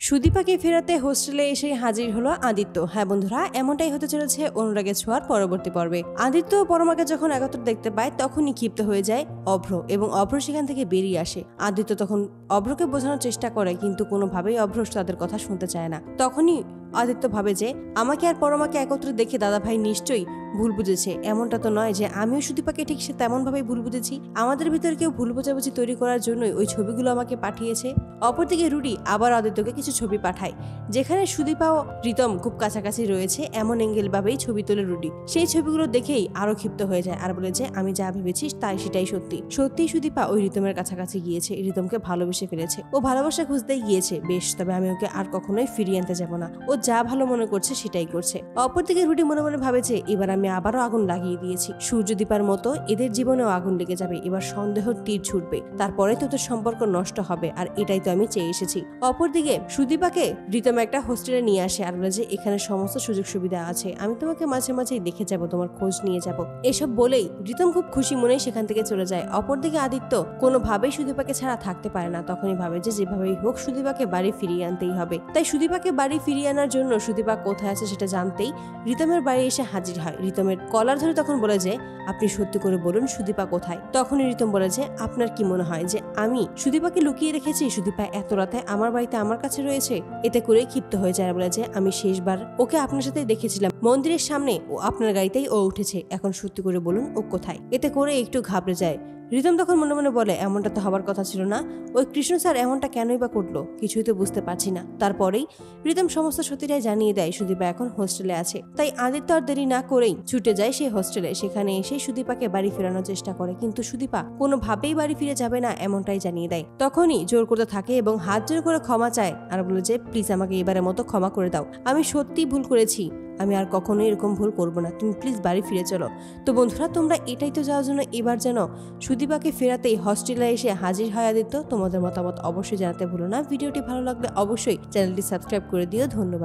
সুদীপাকে ফেরাতে হোস্টেলে এসে হাজির হলো আদিত্য। হ্যাঁ বন্ধুরা, এমনটাই হতে চলেছে অনুরাগের ছোঁয়ার পরবর্তী পর্বে। আদিত্য পরমাকে যখন একত্র দেখতে পায় তখনই ক্ষিপ্ত হয়ে যায় অভ্র, এবং অভ্র সেখান থেকে বেরিয়ে আসে। আদিত্য তখন অভ্রকে বোঝানোর চেষ্টা করে, কিন্তু কোনোভাবেই অভ্র তাদের কথা শুনতে চায় না। তখনই আদিত্য ভাবে যে আমাকে আর পরমাকে একত্রে দেখে দাদাভাই নিশ্চয়ই ভুল বুঝেছে। এমনটা তো নয় যে আমিও সুদীপাকে ঠিক সে তেমন ভাবেই ভুল বুঝেছি। আমাদের ভিতরে কেউ ভুল বোঝাবুঝি তৈরি করার জন্যই ওই ছবিগুলো আমাকে পাঠিয়েছে। অপরদিকে রুডি আবার আদিত্যকে কিছু ছবি পাঠায়, যেখানে সুদীপা ও রিতম খুব কাছাকাছি রয়েছে এমন অ্যাঙ্গেল ভাবেই ছবি তোলে রুডি। সেই ছবিগুলো দেখেই আরো ক্ষিপ্ত হয়ে যায় আর বলে যে আমি যা ভেবেছিস তাই সেটাই সত্যি। সত্যিই সুদীপা ওই রিতমের কাছাকাছি গিয়েছে, রিতমকে ভালোবেসে ফেলেছে। ও ভালোবাসা খুঁজতেই গিয়েছে, বেশ, তবে আমি ওকে আর কখনোই ফিরিয়ে আনতে যাবো না। ও যা ভালো মনে করছে সেটাই করছে। অপরদিকে রুডি মনে মনে ভাবে যে এবার আমি আবারও আগুন লাগিয়ে দিয়েছি। সূর্যদীপার মতো এদের জীবনেও আগুন লেগে যাবে। এবার সন্দেহের তীর ছুটবে, তারপরে তোদের সম্পর্ক নষ্ট হবে, আর এটাই তো আমি চেয়ে এসেছি। অপরদিকে সুদীপাকে রিতম একটা হোস্টেলে নিয়ে আসে আর বলে যে এখানে সমস্ত সুযোগ সুবিধা আছে, আমি তোমাকে মাঝে মাঝেই দেখে যাব, তোমার খোঁজ নিয়ে যাব। এসব বলেই রিতম খুব খুশি মনেই সেখান থেকে চলে যায়। অপরদিকে আদিত্য কোনোভাবেই সুদীপাকে ছাড়া থাকতে পারে না। তখনই ভাবে যে যেভাবেই হোক সুদীপাকে বাড়ি ফিরিয়ে আনতেই হবে। তাই সুদীপাকে বাড়ি ফিরিয়ে আনার জন্য সুদীপা কোথায় আছে সেটা জানতেই রিতমের বাড়ি এসে হাজির হয়। রিতমের কলার ধরে তখন বলে যে আপনি সত্যি করে বলুন সুদীপা কোথায়। তখনই রিতম বলে যে আপনার কি মনে হয় যে আমি সুদীপাকে লুকিয়ে রেখেছি? সুদীপা এত রাতে আমার বাড়িতে আমার কাছে রয়েছে। এতে করে ক্ষিপ্ত হয়ে যায়, বলে যে আমি শেষবার ওকে আপনার সাথে দেখেছিলাম মন্দিরের সামনে, ও আপনার গাড়িতেই ও উঠেছে। এখন সত্যি করে বলুন ও কোথায়। এতে করে একটু ঘাবড়ে যায় রিতম। তখন মনে মনে বলে এমনটা তো হবার কথা ছিল না। ওই কৃষ্ণ স্যার এমনটা কেনই বা করলো, কিছুই তো বুঝতে পারছি না। তারপরেই রিতম সমস্ত সত্যিটাই জানিয়ে দেয় সুদীপা এখন হোস্টেলে আছে। তাই আদিত্য আর দেরি না করেই ছুটে যায় সেই হোস্টেলে। সেখানে এসে সুদীপাকে বাড়ি ফেরানোর চেষ্টা করে, কিন্তু সুদীপা কোনোভাবেই বাড়ি ফিরে যাবে না এমনটাই জানিয়ে দেয়। তখনই জোর করতে থাকে এবং হাত জোর করে ক্ষমা চায় আর বলে যে প্লিজ আমাকে এবারের মতো ক্ষমা করে দাও, আমি সত্যিই ভুল করেছি, আমি আর কখনোই এরকম ভুল করবো না, তুমি প্লিজ বাড়ি ফিরে চলো। তো বন্ধুরা, তোমরা এটাই তো যাওয়ার জন্য এবার যেন সুদীপাকে ফেরাতেই হোস্টেলে এসে হাজির হয় আদিত্য। তোমাদের মতামত অবশ্যই জানাতে ভুলো না। ভিডিওটি ভালো লাগলে অবশ্যই চ্যানেলটি সাবস্ক্রাইব করে দিও। ধন্যবাদ।